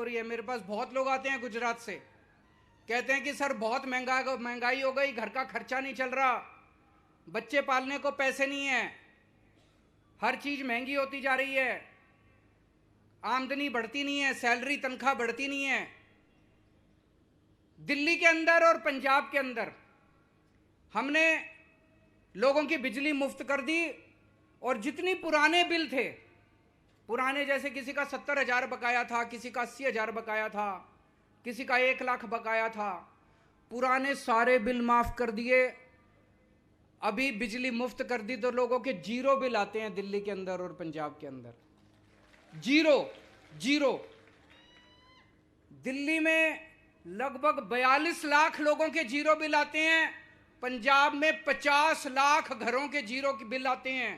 रही है। मेरे पास बहुत लोग आते हैं गुजरात से, कहते हैं कि सर बहुत महंगाई हो गई, घर का खर्चा नहीं चल रहा, बच्चे पालने को पैसे नहीं है, हर चीज महंगी होती जा रही है, आमदनी बढ़ती नहीं है, सैलरी तनख्वाह बढ़ती नहीं है। दिल्ली के अंदर और पंजाब के अंदर हमने लोगों की बिजली मुफ्त कर दी, और जितनी पुराने बिल थे, पुराने जैसे किसी का 70,000 बकाया था, किसी का 80,000 बकाया था, किसी का 1 लाख बकाया था, पुराने सारे बिल माफ कर दिए। अभी बिजली मुफ्त कर दी तो लोगों के 0 बिल आते हैं दिल्ली के अंदर और पंजाब के अंदर। 0 दिल्ली में लगभग 42 लाख लोगों के 0 बिल आते हैं, पंजाब में 50 लाख घरों के 0 बिल आते हैं।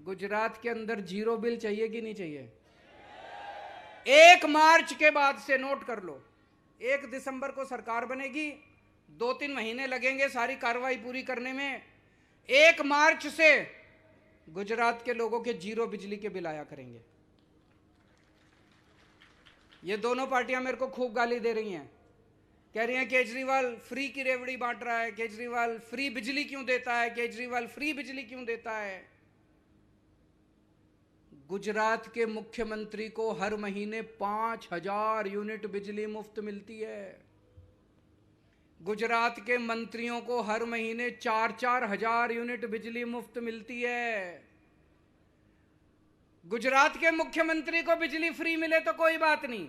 गुजरात के अंदर 0 बिल चाहिए कि नहीं चाहिए? 1 मार्च के बाद से नोट कर लो, 1 दिसंबर को सरकार बनेगी, 2-3 महीने लगेंगे सारी कार्रवाई पूरी करने में। 1 मार्च से गुजरात के लोगों के 0 बिजली के बिल आया करेंगे। ये दोनों पार्टियां मेरे को खूब गाली दे रही हैं, कह रही हैं केजरीवाल फ्री की रेवड़ी बांट रहा है, केजरीवाल फ्री बिजली क्यों देता है, केजरीवाल फ्री बिजली क्यों देता है। गुजरात के मुख्यमंत्री को हर महीने 5,000 यूनिट बिजली मुफ्त मिलती है। गुजरात के मंत्रियों को हर महीने 4-4 हजार यूनिट बिजली मुफ्त मिलती है। गुजरात के मुख्यमंत्री को बिजली फ्री मिले तो कोई बात नहीं,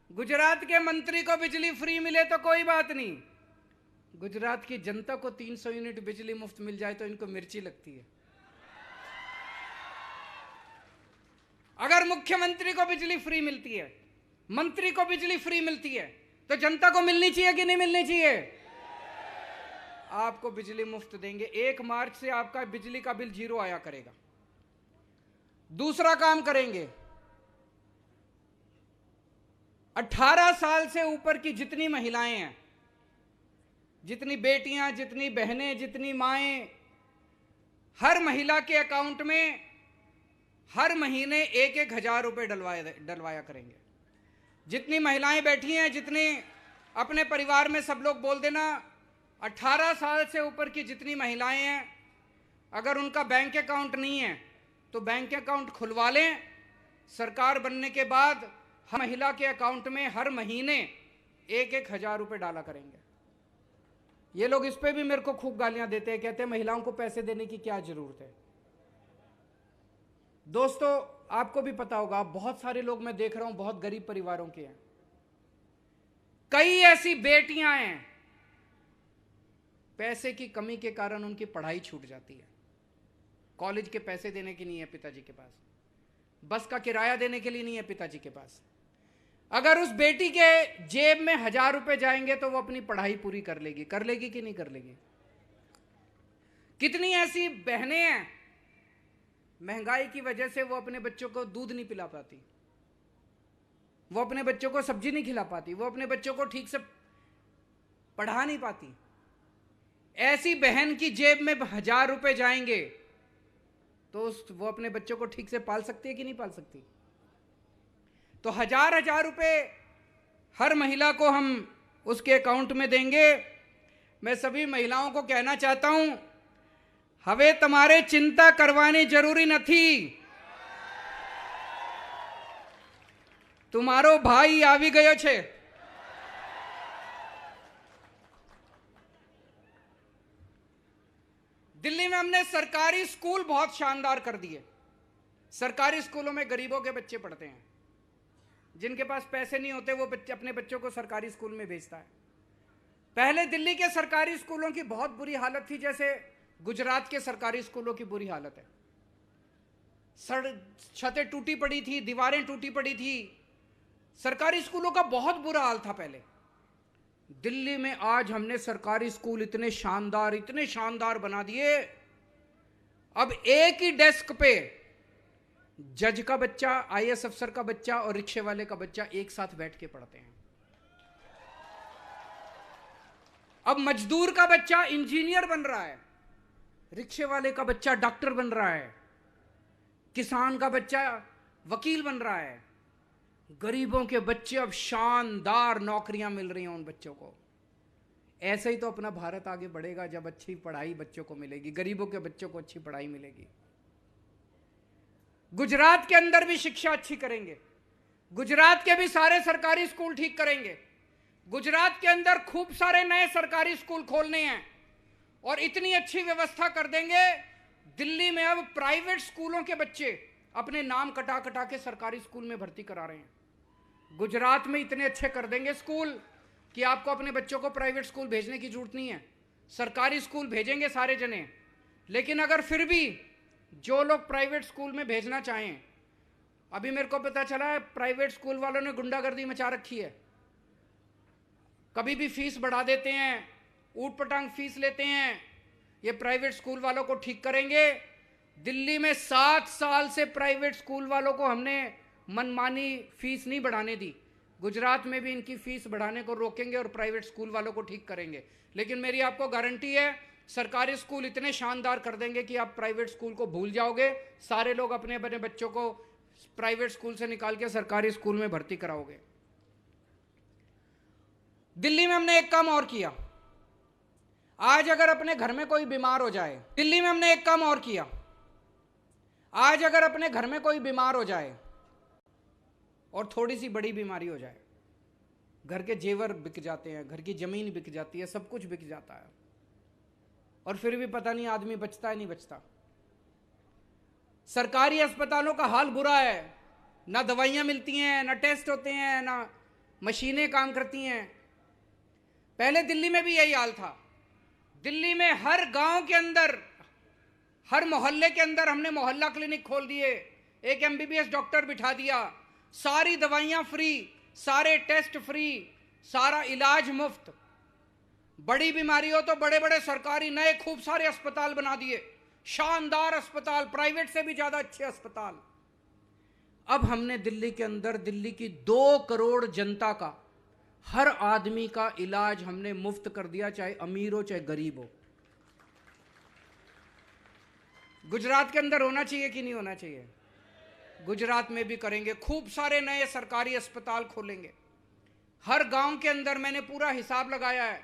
गुजरात के मंत्री को बिजली फ्री मिले तो कोई बात नहीं, गुजरात की जनता को 300 यूनिट बिजली मुफ्त मिल जाए तो इनको मिर्ची लगती है। अगर मुख्यमंत्री को बिजली फ्री मिलती है, मंत्री को बिजली फ्री मिलती है, तो जनता को मिलनी चाहिए कि नहीं मिलनी चाहिए? आपको बिजली मुफ्त देंगे। 1 मार्च से आपका बिजली का बिल 0 आया करेगा। दूसरा काम करेंगे, 18 साल से ऊपर की जितनी महिलाएं हैं, जितनी बेटियां, जितनी बहनें, जितनी माएं, हर महिला के अकाउंट में हर महीने 1-1 हजार रुपए डलवाया करेंगे। जितनी महिलाएं बैठी हैं, जितनी अपने परिवार में सब लोग बोल देना, 18 साल से ऊपर की जितनी महिलाएं हैं, अगर उनका बैंक अकाउंट नहीं है तो बैंक अकाउंट खुलवा लें। सरकार बनने के बाद हर महिला के अकाउंट में हर महीने 1-1 हजार रुपए डाला करेंगे। ये लोग इस पे भी मेरे को खूब गालियां देते हैं, कहते हैं महिलाओं को पैसे देने की क्या जरूरत है। दोस्तों, आपको भी पता होगा, बहुत सारे लोग मैं देख रहा हूं बहुत गरीब परिवारों के हैं। कई ऐसी बेटियां हैं, पैसे की कमी के कारण उनकी पढ़ाई छूट जाती है, कॉलेज के पैसे देने की नहीं है पिताजी के पास, बस का किराया देने के लिए नहीं है पिताजी के पास। अगर उस बेटी के जेब में 1,000 रुपए जाएंगे तो वो अपनी पढ़ाई पूरी कर लेगी कि नहीं कर लेगी? कितनी ऐसी बहनें हैं, महंगाई की वजह से वो अपने बच्चों को दूध नहीं पिला पाती, वो अपने बच्चों को सब्जी नहीं खिला पाती, वो अपने बच्चों को ठीक से पढ़ा नहीं पाती। ऐसी बहन की जेब में 1,000 रुपए जाएंगे तो वो अपने बच्चों को ठीक से पाल सकती है कि नहीं पाल सकती? तो 1,000 रुपए हर महिला को हम उसके अकाउंट में देंगे। मैं सभी महिलाओं को कहना चाहता हूं, હવે તમારે चिंता करवानी जरूरी નથી, तुम्हारो भाई આવી ગયો છે। दिल्ली में हमने सरकारी स्कूल बहुत शानदार कर दिए। सरकारी स्कूलों में गरीबों के बच्चे पढ़ते हैं, जिनके पास पैसे नहीं होते वो अपने बच्चों को सरकारी स्कूल में भेजता है। पहले दिल्ली के सरकारी स्कूलों की बहुत बुरी हालत थी, जैसे गुजरात के सरकारी स्कूलों की बुरी हालत है। छतें टूटी पड़ी थी, दीवारें टूटी पड़ी थी, सरकारी स्कूलों का बहुत बुरा हाल था पहले। दिल्ली में आज हमने सरकारी स्कूल इतने शानदार बना दिए। अब एक ही डेस्क पे जज का बच्चा, आईएएस अफसर का बच्चा और रिक्शे वाले का बच्चा एक साथ बैठ के पढ़ते हैं। अब मजदूर का बच्चा इंजीनियर बन रहा है, रिक्शे वाले का बच्चा डॉक्टर बन रहा है, किसान का बच्चा वकील बन रहा है, गरीबों के बच्चे अब शानदार नौकरियां मिल रही हैं उन बच्चों को। ऐसे ही तो अपना भारत आगे बढ़ेगा जब अच्छी पढ़ाई बच्चों को मिलेगी, गरीबों के बच्चों को अच्छी पढ़ाई मिलेगी। गुजरात के अंदर भी शिक्षा अच्छी करेंगे, गुजरात के भी सारे सरकारी स्कूल ठीक करेंगे, गुजरात के अंदर खूब सारे नए सरकारी स्कूल खोलने हैं और इतनी अच्छी व्यवस्था कर देंगे। दिल्ली में अब प्राइवेट स्कूलों के बच्चे अपने नाम कटा कटा के सरकारी स्कूल में भर्ती करा रहे हैं। गुजरात में इतने अच्छे कर देंगे स्कूल कि आपको अपने बच्चों को प्राइवेट स्कूल भेजने की जरूरत नहीं है, सरकारी स्कूल भेजेंगे सारे जने। लेकिन अगर फिर भी जो लोग प्राइवेट स्कूल में भेजना चाहें, अभी मेरे को पता चला है प्राइवेट स्कूल वालों ने गुंडागर्दी मचा रखी है, कभी भी फीस बढ़ा देते हैं, ऊट पटांग फीस लेते हैं। ये प्राइवेट स्कूल वालों को ठीक करेंगे। दिल्ली में 7 साल से प्राइवेट स्कूल वालों को हमने मनमानी फीस नहीं बढ़ाने दी, गुजरात में भी इनकी फीस बढ़ाने को रोकेंगे और प्राइवेट स्कूल वालों को ठीक करेंगे। लेकिन मेरी आपको गारंटी है, सरकारी स्कूल इतने शानदार कर देंगे कि आप प्राइवेट स्कूल को भूल जाओगे, सारे लोग अपने अपने बच्चों को प्राइवेट स्कूल से निकाल के सरकारी स्कूल में भर्ती कराओगे। दिल्ली में हमने एक काम और किया, आज अगर अपने घर में कोई बीमार हो जाए, दिल्ली में हमने एक काम और किया, आज अगर अपने घर में कोई बीमार हो जाए और थोड़ी सी बड़ी बीमारी हो जाए, घर के जेवर बिक जाते हैं, घर की जमीन बिक जाती है, सब कुछ बिक जाता है और फिर भी पता नहीं आदमी बचता है नहीं बचता। सरकारी अस्पतालों का हाल बुरा है, ना दवाइयां मिलती हैं, ना टेस्ट होते हैं, ना मशीनें काम करती हैं। पहले दिल्ली में भी यही हाल था। दिल्ली में हर गांव के अंदर, हर मोहल्ले के अंदर हमने मोहल्ला क्लिनिक खोल दिए, एक एमबीबीएस डॉक्टर बिठा दिया, सारी दवाइयां फ्री, सारे टेस्ट फ्री, सारा इलाज मुफ्त। बड़ी बीमारी हो तो बड़े बड़े सरकारी नए खूब सारे अस्पताल बना दिए, शानदार अस्पताल, प्राइवेट से भी ज्यादा अच्छे अस्पताल। अब हमने दिल्ली के अंदर दिल्ली की 2 करोड़ जनता का, हर आदमी का इलाज हमने मुफ्त कर दिया, चाहे अमीर हो चाहे गरीब हो। गुजरात के अंदर होना चाहिए कि नहीं होना चाहिए? गुजरात में भी करेंगे, खूब सारे नए सरकारी अस्पताल खोलेंगे हर गांव के अंदर। मैंने पूरा हिसाब लगाया है,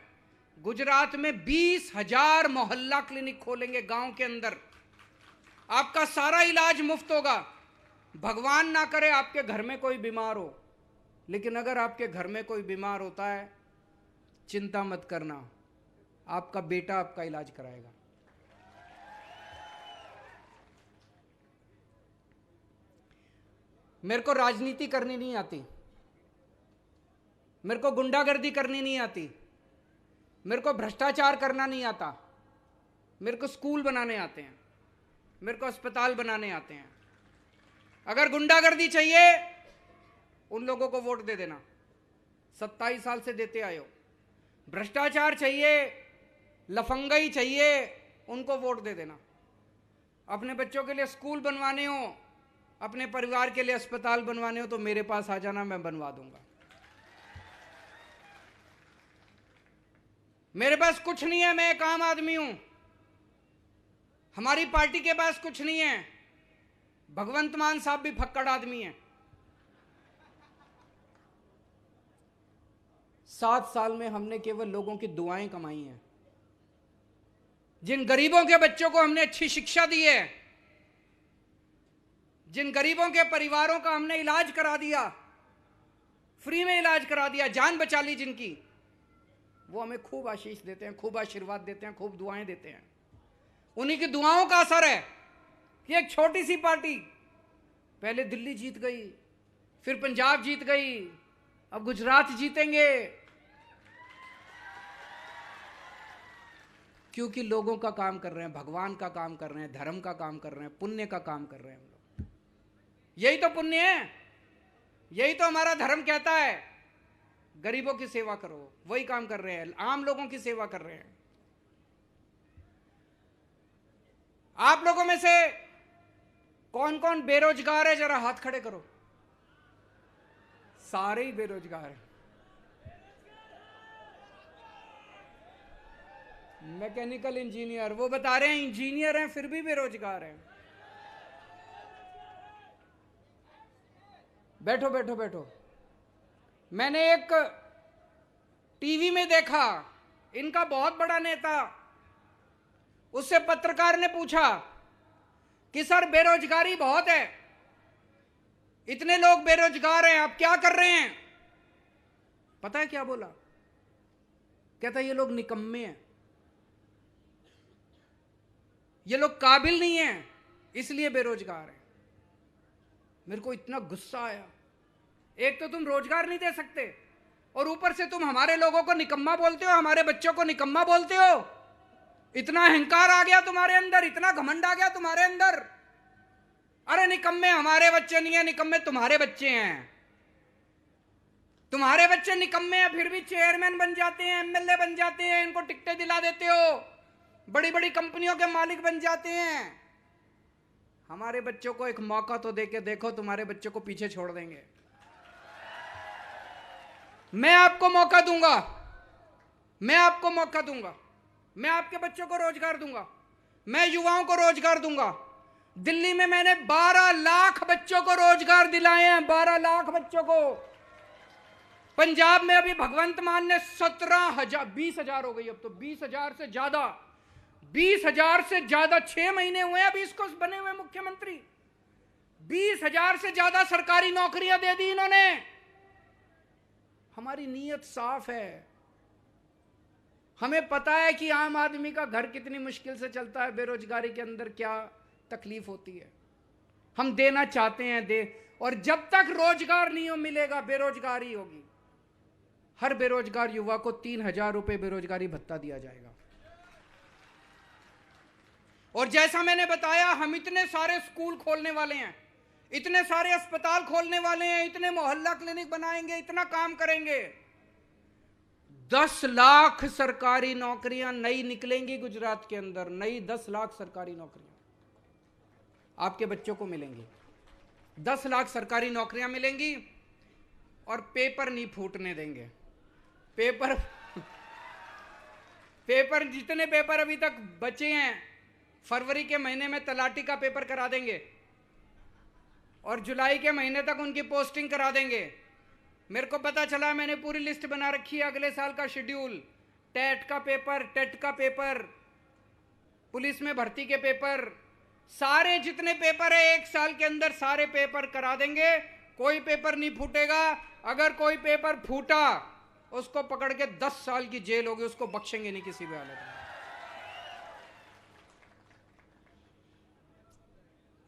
गुजरात में 20,000 मोहल्ला क्लिनिक खोलेंगे गांव के अंदर। आपका सारा इलाज मुफ्त होगा। भगवान ना करे आपके घर में कोई बीमार हो, लेकिन अगर आपके घर में कोई बीमार होता है, चिंता मत करना, आपका बेटा आपका इलाज कराएगा। मेरे को राजनीति करनी नहीं आती, मेरे को गुंडागर्दी करनी नहीं आती, मेरे को भ्रष्टाचार करना नहीं आता, मेरे को स्कूल बनाने आते हैं, मेरे को अस्पताल बनाने आते हैं। अगर गुंडागर्दी चाहिए, उन लोगों को वोट दे देना, 27 साल से देते आए हो। भ्रष्टाचार चाहिए, लफंगाई चाहिए, उनको वोट दे देना। अपने बच्चों के लिए स्कूल बनवाने हो, अपने परिवार के लिए अस्पताल बनवाने हो तो मेरे पास आ जाना, मैं बनवा दूंगा। मेरे पास कुछ नहीं है, मैं एक आम आदमी हूं, हमारी पार्टी के पास कुछ नहीं है। भगवंत मान साहब भी फक्कड़ आदमी हैं। 7 साल में हमने केवल लोगों की दुआएं कमाई हैं। जिन गरीबों के बच्चों को हमने अच्छी शिक्षा दी है, जिन गरीबों के परिवारों का हमने इलाज करा दिया, फ्री में इलाज करा दिया, जान बचा ली जिनकी, वो हमें खूब आशीष देते हैं, खूब आशीर्वाद देते हैं, खूब दुआएं देते हैं। उन्हीं की दुआओं का असर है कि एक छोटी सी पार्टी पहले दिल्ली जीत गई, फिर पंजाब जीत गई, अब गुजरात जीतेंगे। क्योंकि लोगों का काम कर रहे हैं, भगवान का काम कर रहे हैं, धर्म का काम कर रहे हैं, पुण्य का काम कर रहे हैं हम लोग। यही तो पुण्य है, यही तो हमारा धर्म कहता है, गरीबों की सेवा करो। वही काम कर रहे हैं, आम लोगों की सेवा कर रहे हैं। आप लोगों में से कौन कौन बेरोजगार है, जरा हाथ खड़े करो। सारे ही बेरोजगार हैं। मैकेनिकल इंजीनियर, वो बता रहे हैं इंजीनियर हैं फिर भी बेरोजगार हैं। बैठो बैठो बैठो। मैंने एक टीवी में देखा, इनका बहुत बड़ा नेता, उससे पत्रकार ने पूछा कि सर बेरोजगारी बहुत है, इतने लोग बेरोजगार हैं, आप क्या कर रहे हैं? पता है क्या बोला? कहता ये लोग निकम्मे हैं, ये लोग काबिल नहीं हैं, इसलिए बेरोजगार हैं। मेरे को इतना गुस्सा आया। एक तो तुम रोजगार नहीं दे सकते और ऊपर से तुम हमारे लोगों को निकम्मा बोलते हो, हमारे बच्चों को निकम्मा बोलते हो। इतना अहंकार आ गया तुम्हारे अंदर, इतना घमंड आ गया तुम्हारे अंदर। अरे निकम्मे हमारे बच्चे नहीं है, निकम्मे तुम्हारे बच्चे हैं। तुम्हारे बच्चे निकम्मे हैं, फिर भी चेयरमैन बन जाते हैं, एमएलए बन जाते हैं, इनको टिकटें दिला देते हो, बड़ी बड़ी कंपनियों के मालिक बन जाते हैं। हमारे बच्चों को एक मौका तो देके देखो, तुम्हारे बच्चों को पीछे छोड़ देंगे। मैं आपको मौका दूंगा, मैं आपको मौका दूंगा, मैं आपके बच्चों को रोजगार दूंगा, मैं युवाओं को रोजगार दूंगा। दिल्ली में मैंने 12 लाख बच्चों को रोजगार दिलाए हैं, 12 लाख बच्चों को। पंजाब में अभी भगवंत मान ने 17,000, 20,000 हो गई अब तो, 20,000 से ज्यादा, 20,000 से ज्यादा, 6 महीने हुए अभी इसको बने हुए मुख्यमंत्री। 20,000 से ज्यादा सरकारी नौकरियां दे दी इन्होंने। हमारी नीयत साफ है, हमें पता है कि आम आदमी का घर कितनी मुश्किल से चलता है, बेरोजगारी के अंदर क्या तकलीफ होती है। हम देना चाहते हैं, दे। और जब तक रोजगार नहीं मिलेगा, बेरोजगारी होगी। हर बेरोजगार युवा को 3,000 रुपए बेरोजगारी भत्ता दिया जाएगा। और जैसा मैंने बताया, हम इतने सारे स्कूल खोलने वाले हैं, इतने सारे अस्पताल खोलने वाले हैं, इतने मोहल्ला क्लिनिक बनाएंगे, इतना काम करेंगे। 10 लाख सरकारी नौकरियां नई निकलेंगी गुजरात के अंदर, नई 10 लाख सरकारी नौकरियां आपके बच्चों को मिलेंगी। 10 लाख सरकारी नौकरियां मिलेंगी और पेपर नहीं फूटने देंगे। पेपर जितने पेपर अभी तक बचे हैं, फरवरी के महीने में तलाटी का पेपर करा देंगे और जुलाई के महीने तक उनकी पोस्टिंग करा देंगे। मेरे को पता चला, मैंने पूरी लिस्ट बना रखी है अगले साल का शेड्यूल। टेट का पेपर, टेट का पेपर, पुलिस में भर्ती के पेपर, सारे जितने पेपर है 1 साल के अंदर सारे पेपर करा देंगे। कोई पेपर नहीं फूटेगा। अगर कोई पेपर फूटा, उसको पकड़ के 10 साल की जेल होगी, उसको बख्शेंगे नहीं किसी भी हालत में।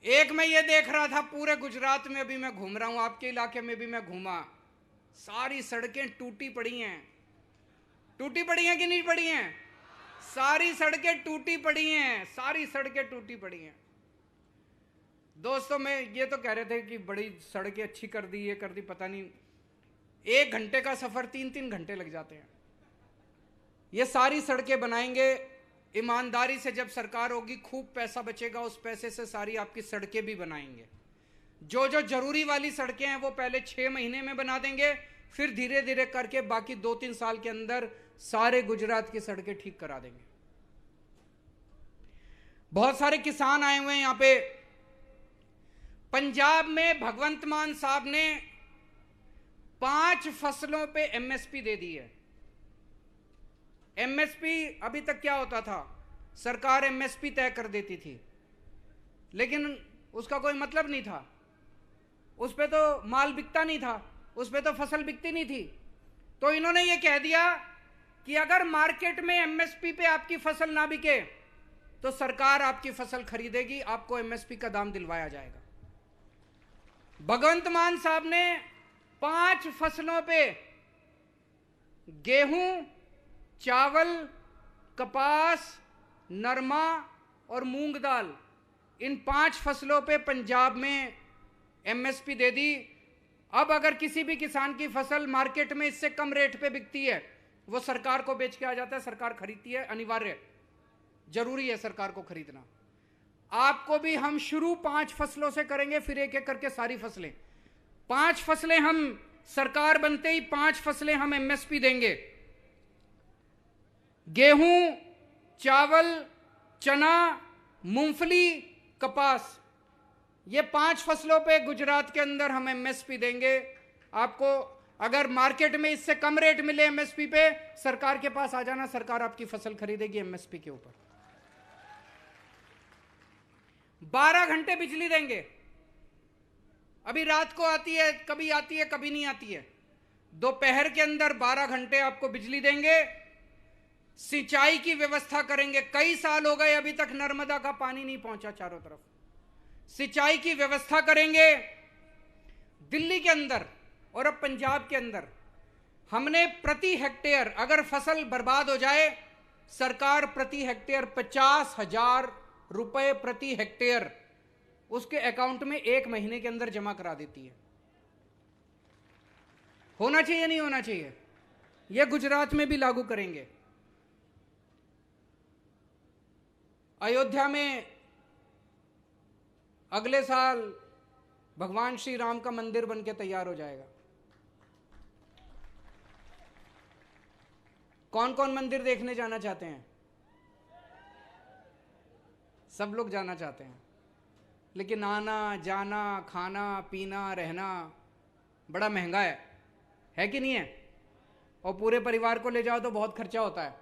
एक मैं ये देख रहा था, पूरे गुजरात में अभी मैं घूम रहा हूं, आपके इलाके में भी मैं घूमा, सारी सड़कें टूटी पड़ी हैं। टूटी पड़ी हैं कि नहीं पड़ी हैं? सारी सड़कें टूटी पड़ी हैं, सारी सड़कें टूटी पड़ी हैं। दोस्तों, मैं ये तो कह रहे थे कि बड़ी सड़कें अच्छी कर दी, ये कर दी, पता नहीं 1 घंटे का सफर 3-3 घंटे लग जाते हैं। ये सारी सड़कें बनाएंगे ईमानदारी से। जब सरकार होगी, खूब पैसा बचेगा, उस पैसे से सारी आपकी सड़कें भी बनाएंगे। जो जो जरूरी वाली सड़कें हैं वो पहले 6 महीने में बना देंगे, फिर धीरे धीरे करके बाकी 2-3 साल के अंदर सारे गुजरात की सड़कें ठीक करा देंगे। बहुत सारे किसान आए हुए हैं यहां पे। पंजाब में भगवंत मान साहब ने 5 फसलों पे एमएसपी दे दी है। एमएसपी अभी तक क्या होता था, सरकार एमएसपी तय कर देती थी, लेकिन उसका कोई मतलब नहीं था, उस पे तो माल बिकता नहीं था, उस पे तो फसल बिकती नहीं थी। तो इन्होंने ये कह दिया कि अगर मार्केट में एमएसपी पे आपकी फसल ना बिके तो सरकार आपकी फसल खरीदेगी, आपको एमएसपी का दाम दिलवाया जाएगा। भगवंत मान साहब ने 5 फसलों पे, गेहूं, चावल, कपास, नरमा और मूंग दाल, इन 5 फसलों पे पंजाब में एमएसपी दे दी। अब अगर किसी भी किसान की फसल मार्केट में इससे कम रेट पे बिकती है, वो सरकार को बेच के आ जाता है, सरकार खरीदती है, अनिवार्य, जरूरी है सरकार को खरीदना। आपको भी हम शुरू 5 फसलों से करेंगे, फिर एक एक करके सारी फसलें। 5 फसलें हम, सरकार बनते ही 5 फसलें हम एमएसपी देंगे। गेहूं, चावल, चना, मूंगफली, कपास, ये 5 फसलों पे गुजरात के अंदर हम एमएसपी देंगे। आपको अगर मार्केट में इससे कम रेट मिले एमएसपी पे, सरकार के पास आ जाना, सरकार आपकी फसल खरीदेगी एमएसपी के ऊपर। 12 घंटे बिजली देंगे। अभी रात को आती है, कभी आती है, कभी नहीं आती है। दोपहर के अंदर 12 घंटे आपको बिजली देंगे। सिंचाई की व्यवस्था करेंगे। कई साल हो गए अभी तक नर्मदा का पानी नहीं पहुंचा चारों तरफ। सिंचाई की व्यवस्था करेंगे। दिल्ली के अंदर और अब पंजाब के अंदर हमने प्रति हेक्टेयर, अगर फसल बर्बाद हो जाए, सरकार प्रति हेक्टेयर 50,000 रुपए प्रति हेक्टेयर उसके अकाउंट में 1 महीने के अंदर जमा करा देती है। होना चाहिए नहीं होना चाहिए? यह गुजरात में भी लागू करेंगे। अयोध्या में अगले साल भगवान श्री राम का मंदिर बनके तैयार हो जाएगा। कौन कौन मंदिर देखने जाना चाहते हैं? सब लोग जाना चाहते हैं, लेकिन आना जाना, खाना पीना, रहना बड़ा महंगा है कि नहीं है? और पूरे परिवार को ले जाओ तो बहुत खर्चा होता है।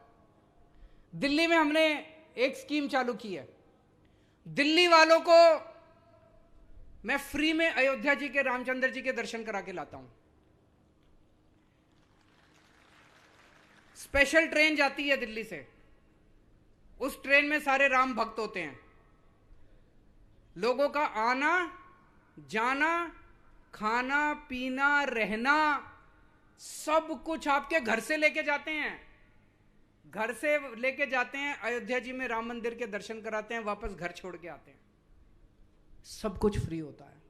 दिल्ली में हमने एक स्कीम चालू की है। दिल्ली वालों को मैं फ्री में अयोध्या जी के, रामचंद्र जी के दर्शन करा के लाता हूं। स्पेशल ट्रेन जाती है दिल्ली से। उस ट्रेन में सारे राम भक्त होते हैं। लोगों का आना जाना, खाना पीना, रहना, सब कुछ आपके घर से लेके जाते हैं। घर से लेके जाते हैं, अयोध्या जी में राम मंदिर के दर्शन कराते हैं, वापस घर छोड़ के आते हैं। सब कुछ फ्री होता है।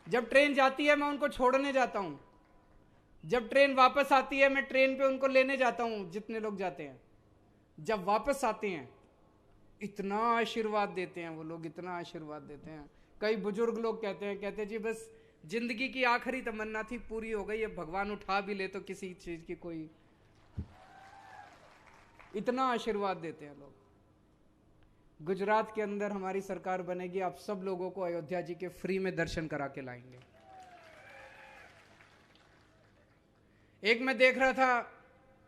जब ट्रेन जाती है मैं उनको छोड़ने जाता हूं। जब ट्रेन वापस आती है मैं ट्रेन पे उनको लेने जाता हूं, जितने लोग जाते हैं। जब वापस आते हैं इतना आशीर्वाद देते हैं वो लोग, इतना आशीर्वाद देते हैं। कई बुजुर्ग लोग कहते जी बस जिंदगी की आखिरी तमन्ना थी, पूरी हो गई, अब भगवान उठा भी ले तो किसी चीज की कोई। इतना आशीर्वाद देते हैं लोग। गुजरात के अंदर हमारी सरकार बनेगी, आप सब लोगों को अयोध्या जी के फ्री में दर्शन करा के लाएंगे। एक मैं देख रहा था,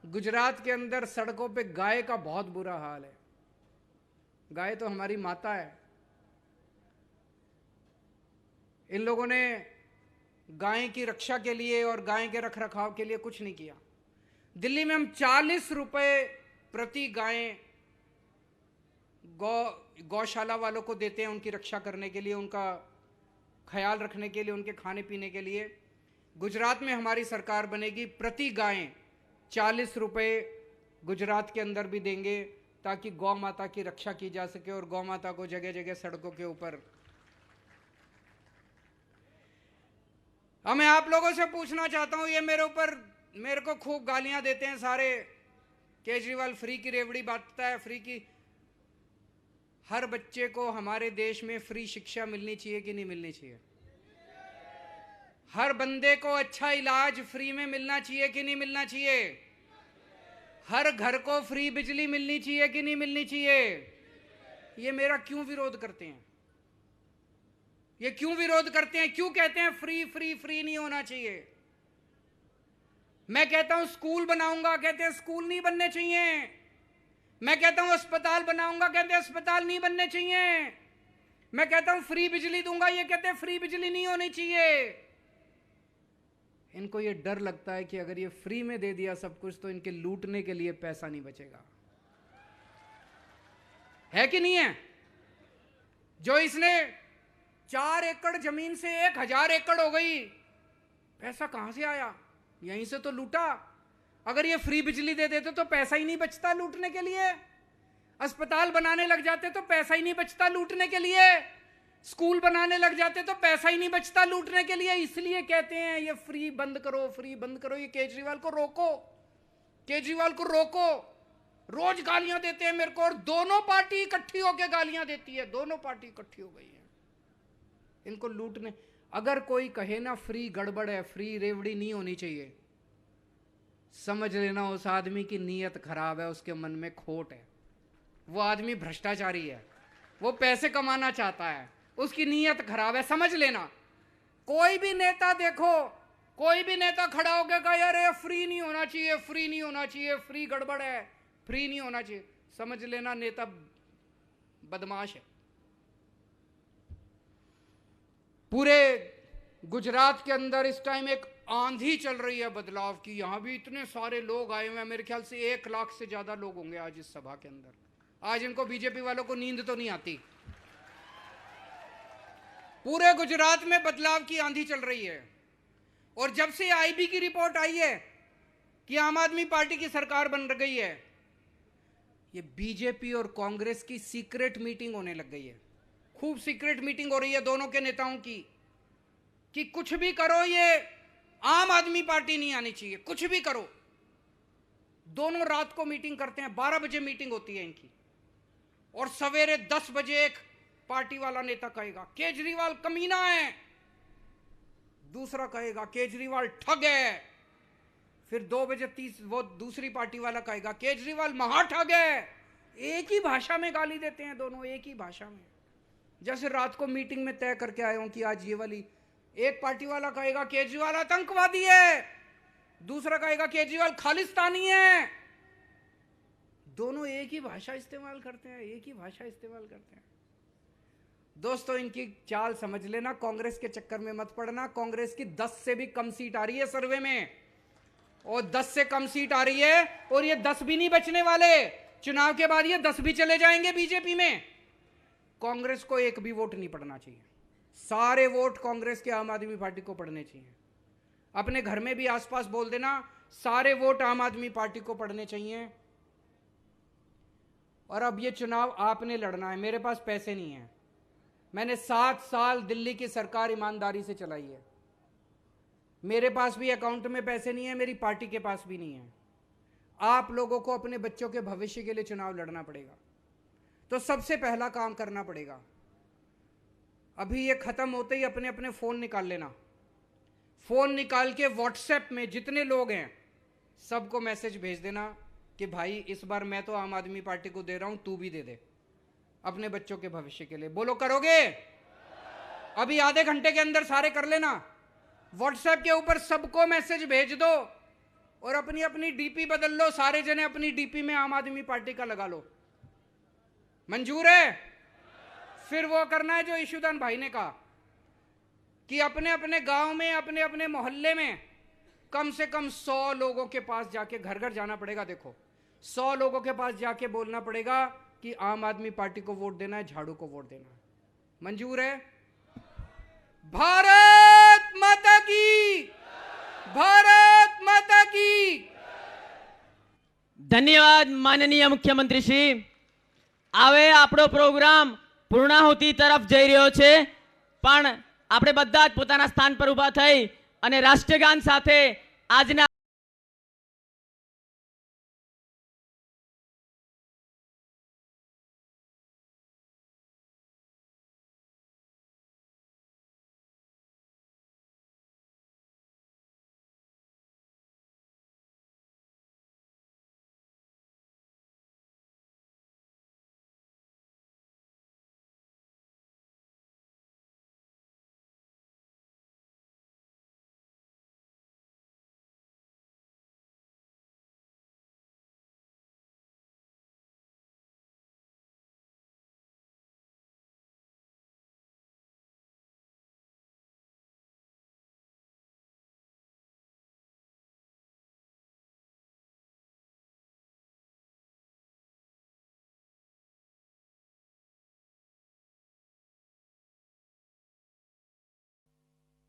गुजरात के अंदर सड़कों पे गाय का बहुत बुरा हाल है। गाय तो हमारी माता है। इन लोगों ने गाय की रक्षा के लिए और गाय के रखरखाव के लिए कुछ नहीं किया। दिल्ली में हम 40 रुपए प्रति गाय गौशाला वालों को देते हैं, उनकी रक्षा करने के लिए, उनका ख्याल रखने के लिए, उनके खाने पीने के लिए। गुजरात में हमारी सरकार बनेगी, प्रति गाय 40 रुपए गुजरात के अंदर भी देंगे, ताकि गौ माता की रक्षा की जा सके और गौ माता को जगह जगह सड़कों के ऊपर। अब मैं आप लोगों से पूछना चाहता हूं, ये मेरे को खूब गालियां देते हैं सारे, केजरीवाल फ्री की रेवड़ी बांटता है, फ्री की। हर बच्चे को हमारे देश में फ्री शिक्षा मिलनी चाहिए कि नहीं मिलनी चाहिए? हर बंदे को अच्छा इलाज फ्री में मिलना चाहिए कि नहीं मिलना चाहिए? हर घर को फ्री बिजली मिलनी चाहिए कि नहीं मिलनी चाहिए? ये मेरा क्यों विरोध करते हैं? ये क्यों विरोध करते हैं? क्यों कहते हैं फ्री फ्री फ्री नहीं होना चाहिए? मैं कहता हूं स्कूल बनाऊंगा, कहते हैं स्कूल नहीं बनने चाहिए। मैं कहता हूं अस्पताल बनाऊंगा, कहते हैं अस्पताल नहीं बनने चाहिए। मैं कहता हूं फ्री बिजली दूंगा, ये कहते हैं फ्री बिजली नहीं होनी चाहिए। इनको ये डर लगता है कि अगर ये फ्री में दे दिया सब कुछ तो इनके लूटने के लिए पैसा नहीं बचेगा। है कि नहीं है? जो इसने 4 एकड़ जमीन से 1000 एकड़ हो गई, पैसा कहां से आया? यहीं से तो लूटा। अगर ये फ्री बिजली दे देते तो पैसा ही नहीं बचता लूटने के लिए। अस्पताल बनाने लग जाते तो पैसा ही नहीं बचता लूटने के लिए। स्कूल बनाने लग जाते तो पैसा ही नहीं बचता लूटने के लिए। इसलिए कहते हैं ये फ्री बंद करो, फ्री बंद करो। ये केजरीवाल को रोको, केजरीवाल को रोको। रोज गालियां देते हैं मेरे को, और दोनों पार्टी इकट्ठी होकर गालियां देती है। दोनों पार्टी इकट्ठी हो गई है इनको लूटने। अगर कोई कहे ना फ्री गड़बड़ है, फ्री रेवड़ी नहीं होनी चाहिए, समझ लेना उस आदमी की नीयत खराब है, उसके मन में खोट है। वो आदमी भ्रष्टाचारी है, वो पैसे कमाना चाहता है, उसकी नीयत खराब है, समझ लेना। कोई भी नेता देखो, कोई भी नेता खड़ा होकर कहा यार ये फ्री नहीं होना चाहिए, फ्री नहीं होना चाहिए, फ्री गड़बड़ है, फ्री नहीं होना चाहिए, समझ लेना नेता बदमाश है। पूरे गुजरात के अंदर इस टाइम एक आंधी चल रही है बदलाव की। यहां भी इतने सारे लोग आए हुए हैं, मेरे ख्याल से 1 लाख से ज्यादा लोग होंगे आज इस सभा के अंदर। आज इनको बीजेपी वालों को नींद तो नहीं आती। पूरे गुजरात में बदलाव की आंधी चल रही है। और जब से आईबी की रिपोर्ट आई है कि आम आदमी पार्टी की सरकार बन गई है, ये बीजेपी और कांग्रेस की सीक्रेट मीटिंग होने लग गई है। खूब सीक्रेट मीटिंग हो रही है दोनों के नेताओं की कि कुछ भी करो ये आम आदमी पार्टी नहीं आनी चाहिए, कुछ भी करो। दोनों रात को मीटिंग करते हैं, 12 बजे मीटिंग होती है इनकी, और सवेरे 10 बजे एक पार्टी वाला नेता कहेगा केजरीवाल कमीना है, दूसरा कहेगा केजरीवाल ठग है, फिर 2 बजे वो दूसरी पार्टी वाला कहेगा केजरीवाल महाठग है। एक ही भाषा में गाली देते हैं दोनों, एक ही भाषा में। जैसे रात को मीटिंग में तय करके आए हूं कि आज ये वाली, एक पार्टी वाला कहेगा केजरीवाल आतंकवादी है, दूसरा कहेगा केजरीवाल खालिस्तानी है। दोनों एक ही भाषा इस्तेमाल करते हैं, एक ही भाषा इस्तेमाल करते हैं। दोस्तों इनकी चाल समझ लेना, कांग्रेस के चक्कर में मत पड़ना। कांग्रेस की 10 से भी कम सीट आ रही है सर्वे में, और 10 से कम सीट आ रही है, और ये 10 भी नहीं बचने वाले। चुनाव के बाद ये 10 भी चले जाएंगे बीजेपी में। कांग्रेस को एक भी वोट नहीं पड़ना चाहिए, सारे वोट कांग्रेस के आम आदमी पार्टी को पड़ने चाहिए। अपने घर में भी आसपास बोल देना सारे वोट आम आदमी पार्टी को पड़ने चाहिए। और अब ये चुनाव आपने लड़ना है, मेरे पास पैसे नहीं है। मैंने 7 साल दिल्ली की सरकार ईमानदारी से चलाई है, मेरे पास भी अकाउंट में पैसे नहीं है, मेरी पार्टी के पास भी नहीं है। आप लोगों को अपने बच्चों के भविष्य के लिए चुनाव लड़ना पड़ेगा, तो सबसे पहला काम करना पड़ेगा, अभी ये खत्म होते ही अपने अपने फोन निकाल लेना। फोन निकाल के व्हाट्सएप में जितने लोग हैं सबको मैसेज भेज देना कि भाई इस बार मैं तो आम आदमी पार्टी को दे रहा हूं, तू भी दे दे अपने बच्चों के भविष्य के लिए। बोलो करोगे? अभी आधे घंटे के अंदर सारे कर लेना। व्हाट्सएप के ऊपर सबको मैसेज भेज दो और अपनी अपनी डीपी बदल लो, सारे जने अपनी डीपी में आम आदमी पार्टी का लगा लो। मंजूर है? फिर वो करना है जो ईशुदान भाई ने कहा कि अपने अपने गांव में, अपने अपने मोहल्ले में कम से कम 100 लोगों के पास जाके, घर घर जाना पड़ेगा। देखो 100 लोगों के पास जाके बोलना पड़ेगा कि आम आदमी पार्टी को वोट देना है, झाड़ू को वोट देना है। मंजूर है? भारत माता की, भारत माता की। धन्यवाद माननीय मुख्यमंत्री श्री। હવે આપણો પ્રોગ્રામ પૂર્ણાહુતિ તરફ જઈ રહ્યો છે, પણ આપણે બધા જ પોતાના સ્થાન પર ઊભા થઈ અને રાષ્ટ્રગાન સાથે આજના